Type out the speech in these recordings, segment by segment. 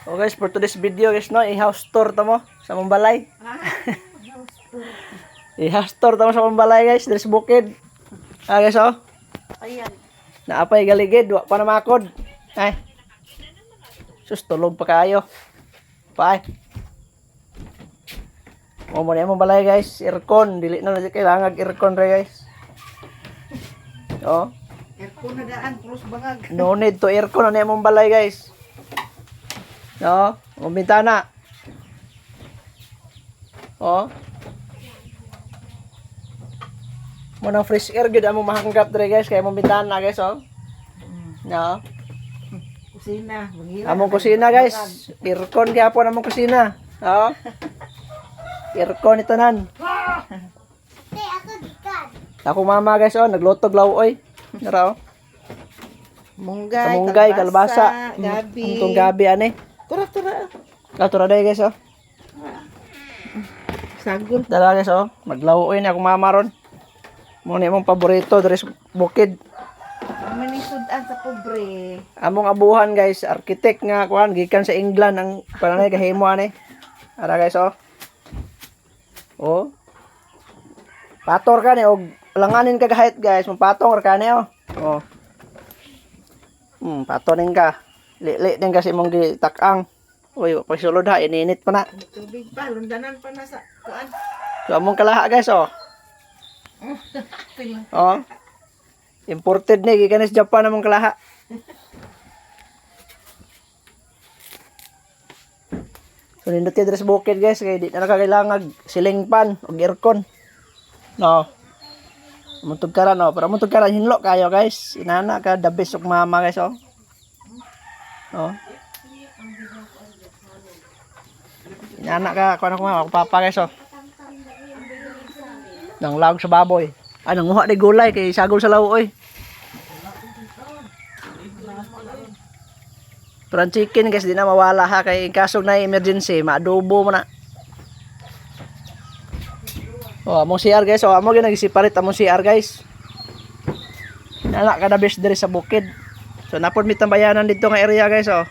So guys, for today's video guys, no, i-house tour tamo sa Mambalay. I-house tour tamo sa Mambalay guys, there's bukid. Guys, oh. Ayan. Naapay galigid, wa pa na makod. Ay. Sus, tulog pa kayo. Bye. O mo na Mambalay guys, aircon, dili na kailangan aircon re guys. Oh. Aircon na daan, pulos bangag. No need to aircon na Mambalay guys. No, ang bintana. Oh. Mo nang fresh air gud amo mahanggap dire guys kay mong bintana guys oh. No. Kusina. Among kusina guys. Aircon gyapon among kusina. Oh. Aircon ito nan. Ako mama guys oh, naglutog lawoy. Nara oh. Munggay, Munggay, kalbasa, gabi. Itong gabi ani. Tura. Tura day guys oh. Sagol. Dala guys oh, maglawoy ni ako mama ron. Mo ni mong paborito diri sa bukid. Manisudan sa pobre. Among abuhan guys, architect nga kuan gikan sa England ang pananay kahimo ani. Ara guys oh. Oh. Pator ka ni og langanin ka kahit guys, mapatong ka ni oh. Oh. Patonin ka. Li din kasi mong gitak-ang. Uy, pagsulod ha, ininit pa na. Tubig pa, lundanan pa na sa kuan. So among kalaha guys oh. Oh. Imported ni gikan sa Japan among kalaha. So nindot kay dress bukid guys kay di na nakakailangan ceiling fan o aircon. No. Muntog karan no, para muntog karan hinlo kayo guys. Inana ka the best of mama guys oh. Oh. Inana ka kuno ko mama, ako papa guys oh. Nang lag sa baboy. Nang nguha ni gulay kay sagol sa lawo oy. Pero chicken guys di na mawala ha kay kaso na emergency, maadobo mo na. Oh, among CR guys, oh amo gyud nagisiparit among CR guys. Nana ka na best diri sa bukid. So napod mi tambayanan dito nga area guys oh.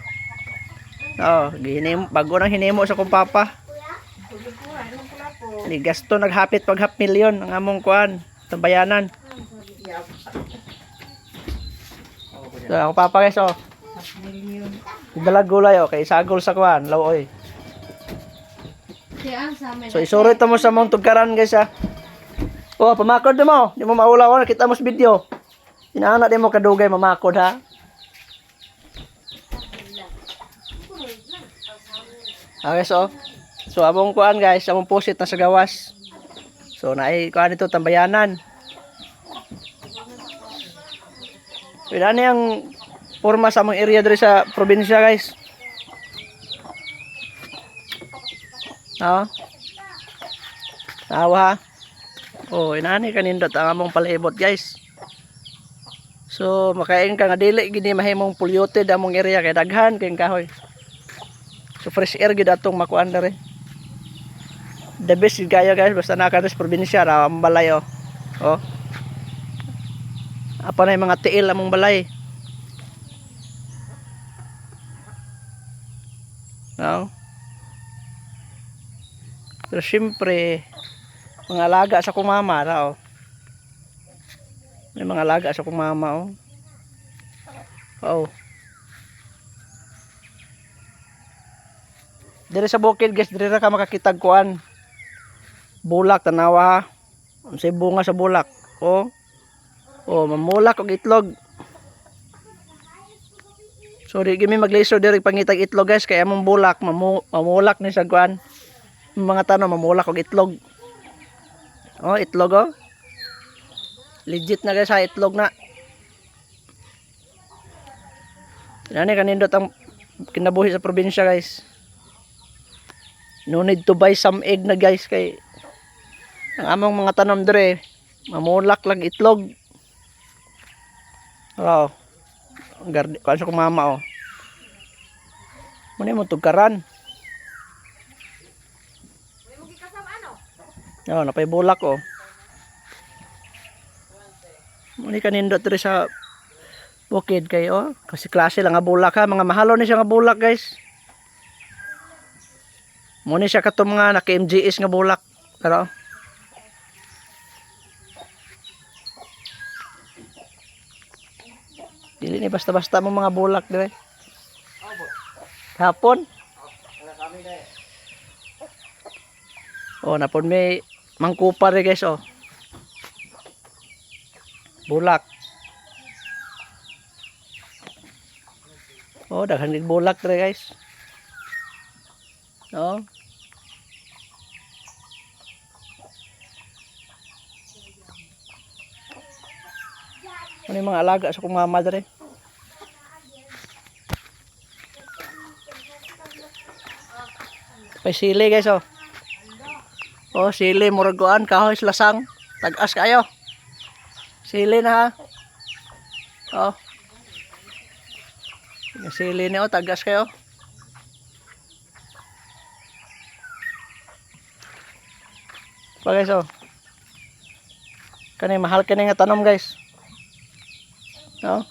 Oh, gihinim bago nang hinimo sa kong papa. Ni gasto naghapit pag half million ang among kuan, tambayanan. So ako papa guys oh. Dalag gulay oh kay sagol sa kuan, lawoy. So isurot mo sa mong tugkaran guys ha. Oh, pamakod mo. Di mo maulawan kita mo sa video. Inaana di mo kadugay mamakod ha. Okay so. So among kuan guys, among posit na sa gawas. So naay kuan ito tambayanan. Pila ni ang forma sa among area diri sa probinsya guys. Tawa ha. Oh, inani kanindot ang among palibot guys. So, makain ka nga dili gini mahimong polluted among area kay daghan kay kahoy. So, fresh air gid atong makuan dere. The best gid kayo guys basta naka sa probinsya ra ang balay oh. Oh. Apa na yung mga tiil among balay. No. Pero syempre, mga alaga sa kong mama ra oh. May mga alaga sa kong mama oh. Oh. Dire sa bukid guys, dire ra ka makakitag kuan. Bulak tanawa. Unsay bunga sa bulak. Oh. Oh, mamulak og itlog. So di gimi maglaser dire pangitag itlog guys kay among bulak mamulak ni sa kuan. Mga tanom mamulak og itlog. Oh, itlog oh. Legit na guys ha, itlog na. Yan kanindot ang kinabuhi sa probinsya guys. No need to buy some egg na guys kay ang among mga tanom dire mamulak lang itlog. Oh. Gardi ko sa mama oh. Muna mo tugkaran. Oh, napay bulak oh. Muni kanindot diri sa bukid kay oh, kasi klase lang nga bulak ha, mga mahalo ni siya nga bulak guys. Muna siya katong mga naka-MGS nga bulak. Pero dili ni basta-basta mo mga bulak dire. Hapon. Oh, napon may mangkupar rin guys, oh. Bulak. Oh, daghan gid bulak rin guys. Oh. Ano yung mga alaga sa kong mama rin. May sili guys, oh. Oh, sili, muraguan, kahoy, lasang. Tag-as kayo. Sili na ha. Oh. Yung sili niyo, tag-as kayo. Pa guys, oh. Kani mahal kani nga tanom guys. Oh.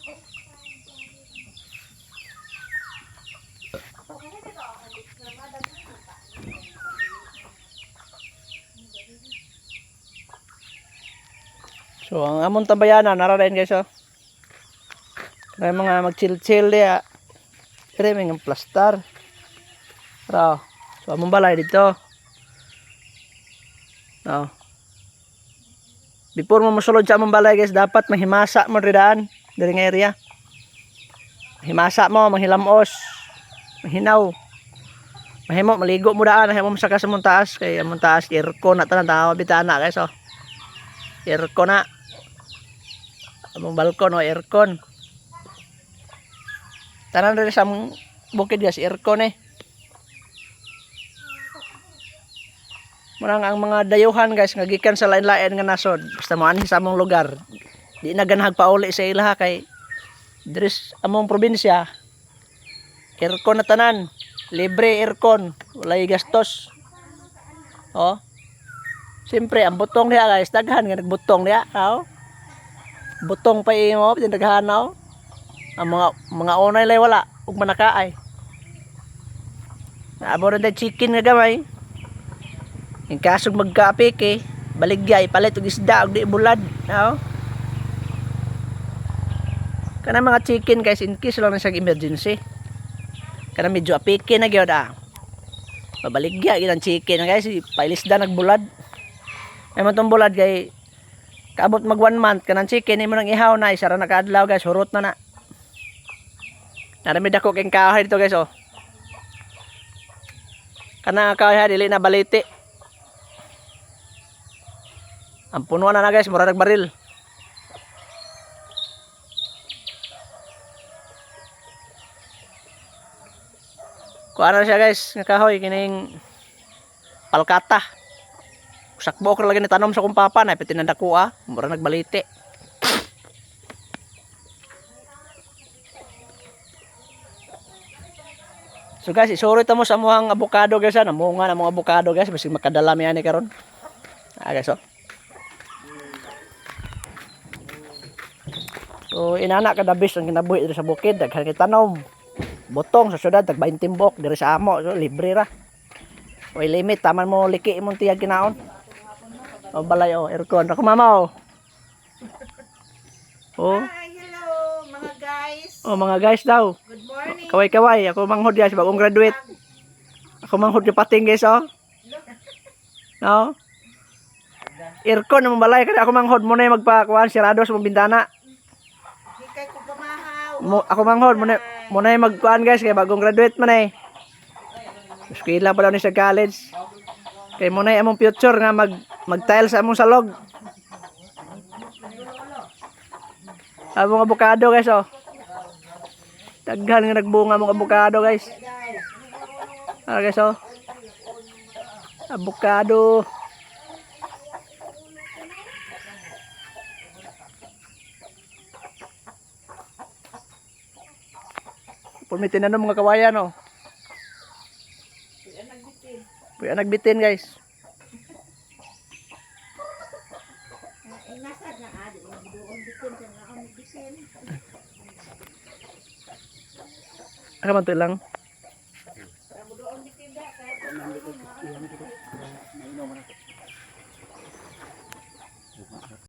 So, ang amon tambayanan, nara rin guys, oh. Kaya mga mag-chill-chill diya. Kaya may ng plastar. Pero, so, among balay dito. Oh. Before mo masulod sa among balay guys, dapat mahimasa mo ridaan. Dari nga area. Mahimasa mo, manghilamos. Mahinaw. Mahimo, maligo mo daan. Mahimo mo saka sa mong taas. Kaya among taas, aircon na tanan. Tama bitana guys, oh. Aircon na. Among balkon o aircon. Tanan rin sa bukid guys, aircon eh. Marang ang mga dayuhan guys, nga gikan sa lain-lain nga nasod. Basta mo anhi sa among lugar. Di na ganahag pauli sa ilaha kay dres among probinsya. Aircon na tanan. Libre aircon. Walay gastos. Oh. Siyempre, ang butong niya guys, daghan nga nagbutong niya. Oh. Butong pa mo, daghan oh. Ang mga onay lay wala ug manakaay. Naabo rin tayo chicken nga gamay. Yung kasog magkaapik baligya ipalit og isda og di bulad. Oh. Kana mga chicken guys, in case lang sa emergency. Kana medyo apike na gyud ah. Mabaligya gid ang chicken guys, pailisda nagbulad. Ay man tong bulad kay kaabot mag 1 month kanang chicken imo nang ihaw na isa ra nakaadlaw guys, hurot na na. Narami dako keng kahoy dito guys, oh. Kana kahoy dili na baliti. Ang puno na guys, mura nagbaril. Kuha na siya guys, nga kahoy kining palkata. Sakbo ko lagi ni tanom sa kong papa na pitinandako ah, mura nagbaliti. So guys, isuro ito mo sa muhang avocado guys, namunga na mga avocado guys, basig makadala mi ani karon. Ah guys, oh. So inana kada bis ang kinabuhi diri sa bukid, daghan kay tanom. Botong sa syudad tag 20 timbok diri sa amo, so libre ra. Oy limit taman mo liki imong tiyag kinaon. O balay oh, aircon. Ako mama oh. Oh. Hi, hello mga guys. Oh mga guys daw. Good morning. Kaway-kaway, ako manghod guys, bagong graduate. Ako manghod yung pating guys, oh. No? Aircon naman balay, kada ako manghod mo na yung magpakuhan, sirado sa mong bintana. Hikay ko pamahaw. Ako manghod, mo na yung magkuhan guys, kaya bagong graduate man eh. Eskwela pa daw ni sa college. Kaya mo na yung among future nga mag-tile sa among salog. Among avocado guys, oh. Daghan nga nagbunga among avocado guys. Ah guys, oh. Avocado. Pumitin na ng mga kawayan, oh. Puya nagbitin guys. Ano man to lang? man di ko iyan dito.